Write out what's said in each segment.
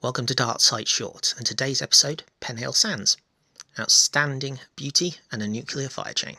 Welcome to Dart Site Shorts, and today's episode, Penhale Sands. Outstanding beauty and a nuclear fire chain.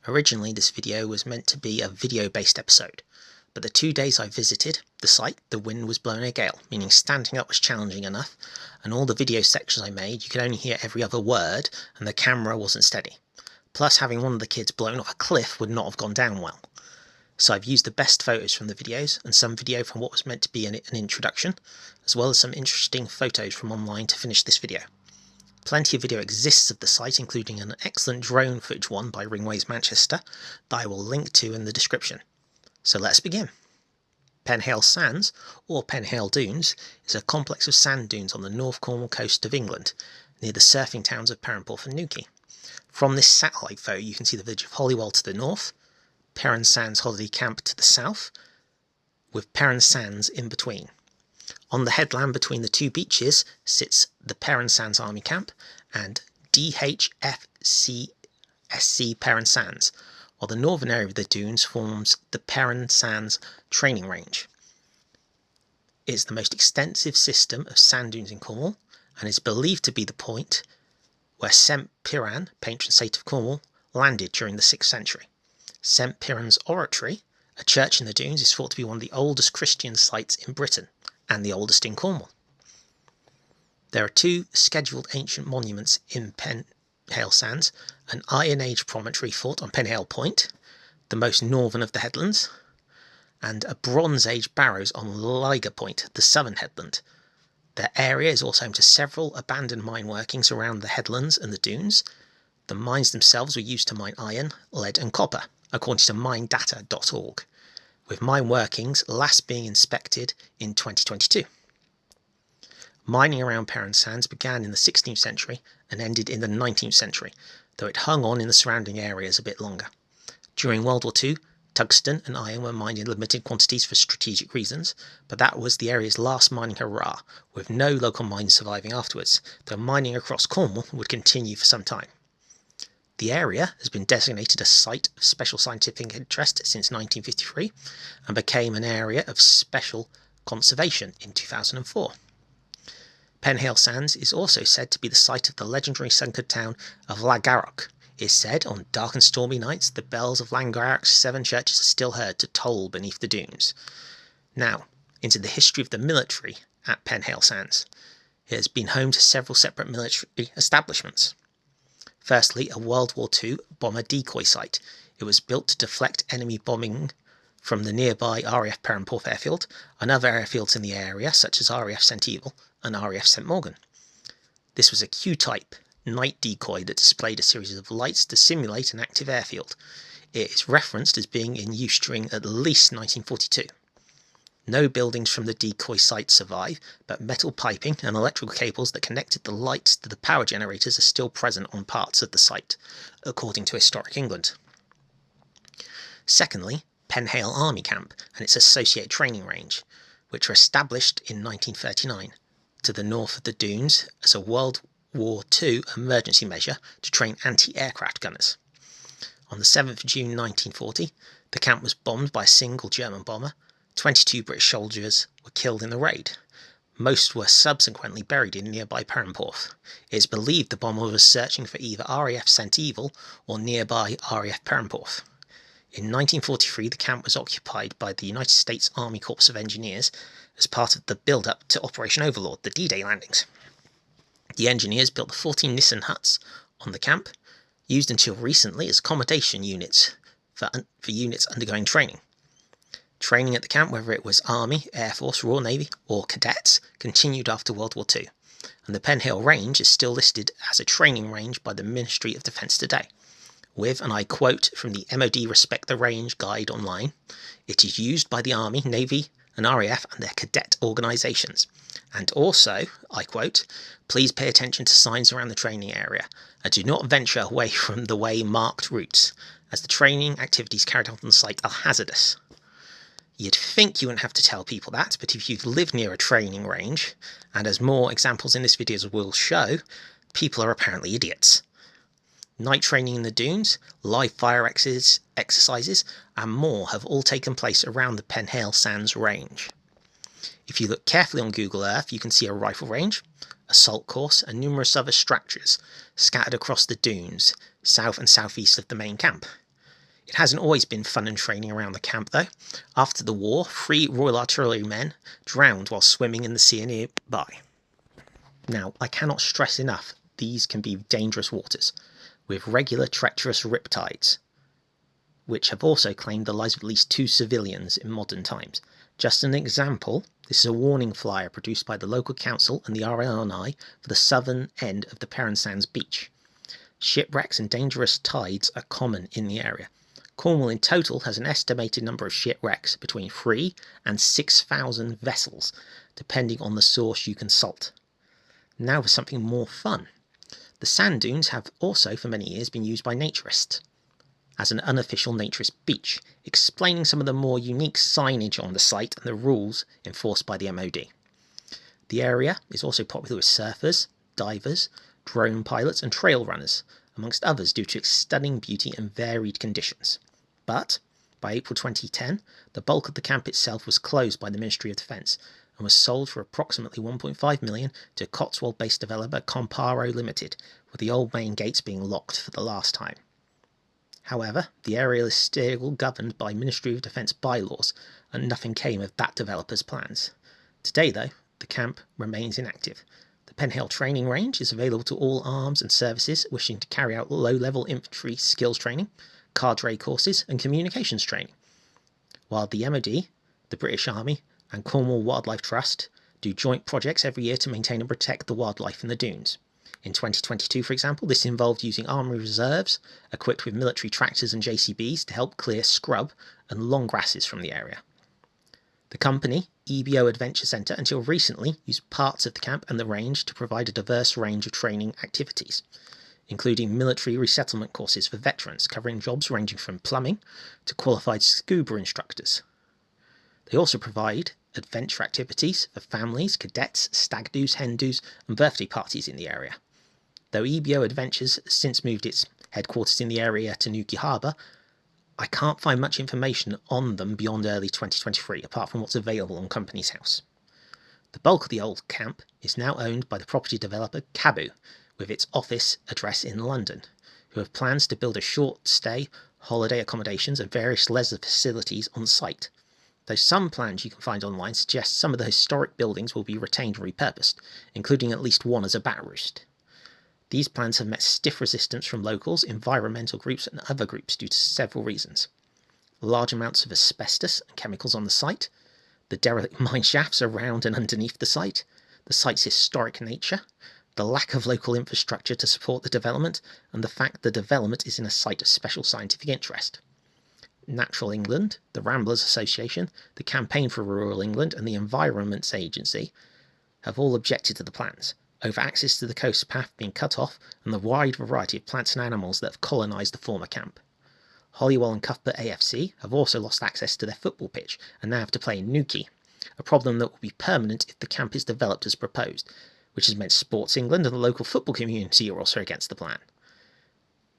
Originally this video was meant to be a video-based episode, but the 2 days I visited the site, the wind was blowing a gale, meaning standing up was challenging enough, and all the video sections I made you could only hear every other word and the camera wasn't steady. Plus having one of the kids blown off a cliff would not have gone down well. So I've used the best photos from the videos and some video from what was meant to be an introduction, as well as some interesting photos from online to finish this video. Plenty of video exists of the site, including an excellent drone footage one by Ringways Manchester that I will link to in the description. So let's begin. Penhale Sands, or Penhale Dunes, is a complex of sand dunes on the North Cornwall coast of England, near the surfing towns of Penhale and Newquay. From this satellite photo you can see the village of Holywell to the north, Penhale Sands Holiday Camp to the south, with Penhale Sands in between. On the headland between the two beaches sits the Penhale Sands Army Camp and DHFC Penhale Sands, while the northern area of the dunes forms the Penhale Sands Training Range. It is the most extensive system of sand dunes in Cornwall and is believed to be the point where St Piran, patron saint of Cornwall, landed during the 6th century. St Piran's Oratory, a church in the dunes, is thought to be one of the oldest Christian sites in Britain, and the oldest in Cornwall. There are two scheduled ancient monuments in Penhale Sands, an Iron Age promontory fort on Penhale Point, the most northern of the headlands, and a Bronze Age barrows on Liger Point, the southern headland. Their area is also home to several abandoned mine workings around the headlands and the dunes. The mines themselves were used to mine iron, lead and copper, according to minedata.org, with mine workings last being inspected in 2022. Mining around Penhale Sands began in the 16th century and ended in the 19th century, though it hung on in the surrounding areas a bit longer. During World War II, tungsten and iron were mined in limited quantities for strategic reasons, but that was the area's last mining hurrah, with no local mines surviving afterwards, though mining across Cornwall would continue for some time. The area has been designated a Site of Special Scientific Interest since 1953 and became an area of special conservation in 2004. Penhale Sands is also said to be the site of the legendary sunken town of Llangarack. It is said on dark and stormy nights the bells of Llangarack's 7 churches are still heard to toll beneath the dunes. Now, into the history of the military at Penhale Sands. It has been home to several separate military establishments. Firstly, a World War II bomber decoy site. It was built to deflect enemy bombing from the nearby RAF Perranporth airfield and other airfields in the area, such as RAF St Evil and RAF St Morgan. This was a Q-type night decoy that displayed a series of lights to simulate an active airfield. It is referenced as being in use during at least 1942. No buildings from the decoy site survive, but metal piping and electrical cables that connected the lights to the power generators are still present on parts of the site, according to Historic England. Secondly, Penhale Army Camp and its associated training range, which were established in 1939 to the north of the dunes as a World War II emergency measure to train anti-aircraft gunners. On the 7th of June 1940, the camp was bombed by a single German bomber. 22 British soldiers were killed in the raid. Most were subsequently buried in nearby Perranporth. It is believed the bomber was searching for either RAF St Evil or nearby RAF Perranporth. In 1943 the camp was occupied by the United States Army Corps of Engineers as part of the build-up to Operation Overlord, the D-Day landings. The engineers built the 14 Nissen huts on the camp, used until recently as accommodation units for units undergoing training. Training at the camp, whether it was Army, Air Force, Royal Navy or cadets, continued after World War II, and the Penhale Range is still listed as a training range by the Ministry of Defence today, with, and I quote from the MOD Respect the Range guide online, "It is used by the Army, Navy and RAF and their cadet organisations, and also, I quote, please pay attention to signs around the training area and do not venture away from the way marked routes, as the training activities carried out on the site are hazardous." You'd think you wouldn't have to tell people that, but if you've lived near a training range, and as more examples in this video will show, people are apparently idiots. Night training in the dunes, live fire exercises and more have all taken place around the Penhale Sands range. If you look carefully on Google Earth, you can see a rifle range, a salt course, and numerous other structures scattered across the dunes, south and southeast of the main camp. It hasn't always been fun and training around the camp though. After the war, 3 Royal Artillerymen drowned while swimming in the sea nearby. Now, I cannot stress enough, these can be dangerous waters, with regular treacherous riptides, which have also claimed the lives of at least 2 civilians in modern times. Just an example, this is a warning flyer produced by the local council and the RLNI for the southern end of the Penhale Sands beach. Shipwrecks and dangerous tides are common in the area. Cornwall in total has an estimated number of shipwrecks between 3,000 and 6,000 vessels, depending on the source you consult. Now for something more fun. The sand dunes have also for many years been used by naturists as an unofficial naturist beach, explaining some of the more unique signage on the site and the rules enforced by the MOD. The area is also popular with surfers, divers, drone pilots and trail runners, amongst others due to its stunning beauty and varied conditions. But by April 2010, the bulk of the camp itself was closed by the Ministry of Defence and was sold for approximately $1.5 million to Cotswold-based developer Comparo Limited, with the old main gates being locked for the last time. However, the area is still governed by Ministry of Defence bylaws, and nothing came of that developer's plans. Today, though, the camp remains inactive. The Penhale training range is available to all arms and services wishing to carry out low-level infantry skills training, cadre courses and communications training, while the MOD, the British Army and Cornwall Wildlife Trust do joint projects every year to maintain and protect the wildlife in the dunes. In 2022, for example, this involved using army reserves equipped with military tractors and JCBs to help clear scrub and long grasses from the area. The company, EBO Adventure Centre, until recently used parts of the camp and the range to provide a diverse range of training activities, including military resettlement courses for veterans covering jobs ranging from plumbing to qualified scuba instructors. They also provide adventure activities for families, cadets, stag do's, hen do's and birthday parties in the area. Though EBO Adventures has since moved its headquarters in the area to Newquay Harbour, I can't find much information on them beyond early 2023, apart from what's available on Companies House. The bulk of the old camp is now owned by the property developer Cabu, with its office address in London, who have plans to build a short-stay holiday accommodations and various leisure facilities on site. Though some plans you can find online suggest some of the historic buildings will be retained and repurposed, including at least one as a bat roost. These plans have met stiff resistance from locals, environmental groups and other groups due to several reasons. Large amounts of asbestos and chemicals on the site, the derelict mine shafts around and underneath the site's historic nature, the lack of local infrastructure to support the development, and the fact the development is in a site of special scientific interest. Natural England, the Ramblers Association, the Campaign for Rural England and the Environments Agency have all objected to the plans, over access to the coast path being cut off and the wide variety of plants and animals that have colonised the former camp. Holywell and Cuthbert AFC have also lost access to their football pitch and now have to play in Newquay, a problem that will be permanent if the camp is developed as proposed, which has meant Sports England and the local football community are also against the plan.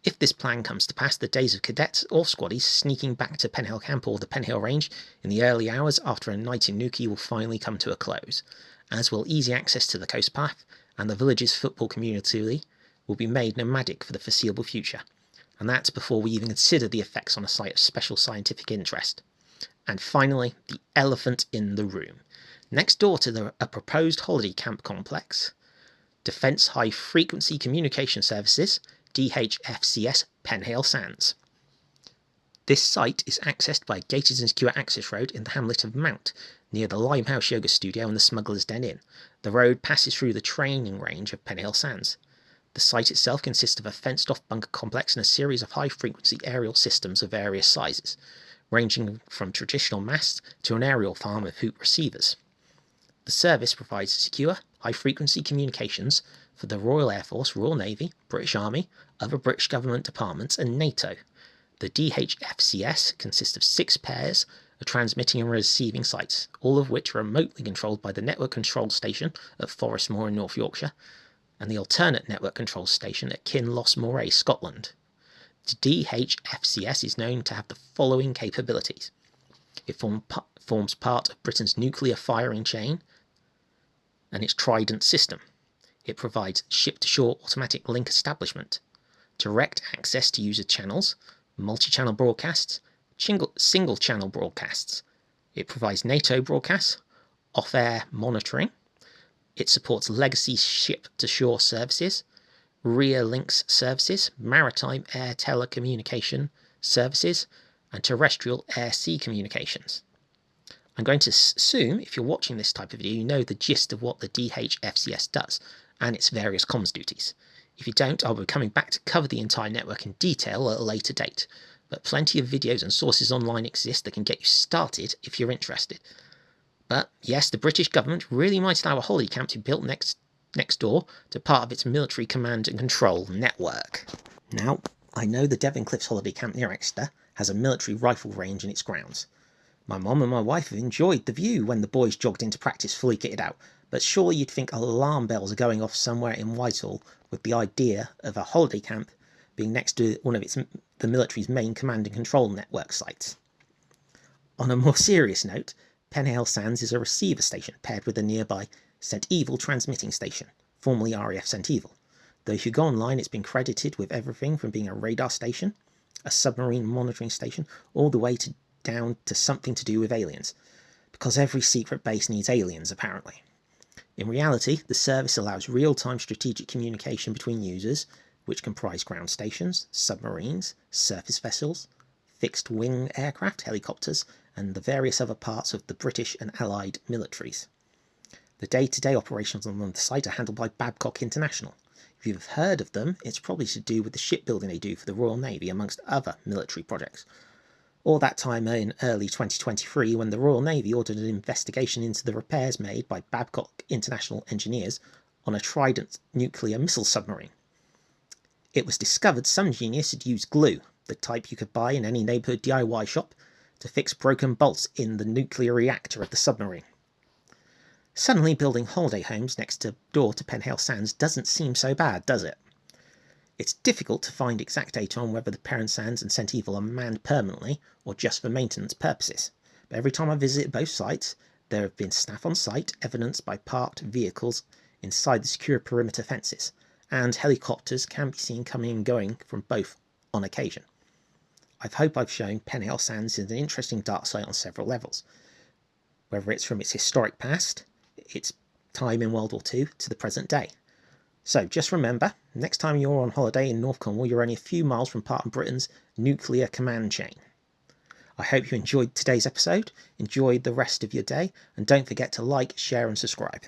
If this plan comes to pass, the days of cadets or squaddies sneaking back to Penhale Camp or the Penhale Range in the early hours after a night in Newquay will finally come to a close, as will easy access to the coast path, and the village's football community will be made nomadic for the foreseeable future, and that's before we even consider the effects on a site of special scientific interest. And finally, the elephant in the room. Next door to a proposed holiday camp complex, Defence High Frequency Communication Services, DHFCS Penhale Sands. This site is accessed by a gated and secure access road in the hamlet of Mount, near the Limehouse Yoga Studio and the Smuggler's Den Inn. The road passes through the training range of Penhale Sands. The site itself consists of a fenced-off bunker complex and a series of high-frequency aerial systems of various sizes, ranging from traditional masts to an aerial farm of hoop receivers. The service provides secure, high-frequency communications for the Royal Air Force, Royal Navy, British Army, other British government departments and NATO. The DHFCS consists of 6 pairs of transmitting and receiving sites, all of which are remotely controlled by the Network Control Station at Forest Moor in North Yorkshire, and the alternate Network Control Station at Kinloss Moray, Scotland. The DHFCS is known to have the following capabilities. It forms part of Britain's nuclear firing chain and its Trident system. It provides ship-to-shore automatic link establishment, direct access to user channels, multi-channel broadcasts, single-channel broadcasts. It provides NATO broadcasts, off-air monitoring. It supports legacy ship-to-shore services, rear links services, maritime air telecommunication services, and terrestrial air-sea communications. I'm going to assume, if you're watching this type of video, you know the gist of what the DHFCS does and its various comms duties. If you don't, I'll be coming back to cover the entire network in detail at a later date, but plenty of videos and sources online exist that can get you started if you're interested. But yes, the British government really might allow a holiday camp to be built next door to part of its military command and control network. Now, I know the Devon Cliffs holiday camp near Exeter has a military rifle range in its grounds. My mum and my wife have enjoyed the view when the boys jogged into practice fully kitted out, but surely you'd think alarm bells are going off somewhere in Whitehall with the idea of a holiday camp being next to one of the military's main command and control network sites. On a more serious note, Penhale Sands is a receiver station paired with a nearby St Evil transmitting station, formerly RAF St Evil, though if you go online it's been credited with everything from being a radar station, a submarine monitoring station, all the way down to something to do with aliens, because every secret base needs aliens apparently. In reality, the service allows real-time strategic communication between users, which comprise ground stations, submarines, surface vessels, fixed-wing aircraft, helicopters, and the various other parts of the British and Allied militaries. The day-to-day operations on the site are handled by Babcock International. If you've heard of them, it's probably to do with the shipbuilding they do for the Royal Navy, amongst other military projects. Or that time in early 2023 when the Royal Navy ordered an investigation into the repairs made by Babcock International engineers on a Trident nuclear missile submarine. It was discovered some genius had used glue, the type you could buy in any neighbourhood DIY shop, to fix broken bolts in the nuclear reactor of the submarine. Suddenly building holiday homes next door to Penhale Sands doesn't seem so bad, does it? It's difficult to find exact data on whether the parent sands and St Evil are manned permanently or just for maintenance purposes, but every time I visit both sites, there have been staff on site, evidenced by parked vehicles inside the secure perimeter fences, and helicopters can be seen coming and going from both on occasion. I hope I've shown Penhale Sands is an interesting dark site on several levels, whether it's from its historic past, its time in World War II, to the present day. So just remember, next time you're on holiday in North Cornwall, you're only a few miles from part of Britain's nuclear command chain. I hope you enjoyed today's episode, enjoy the rest of your day, and don't forget to like, share and subscribe.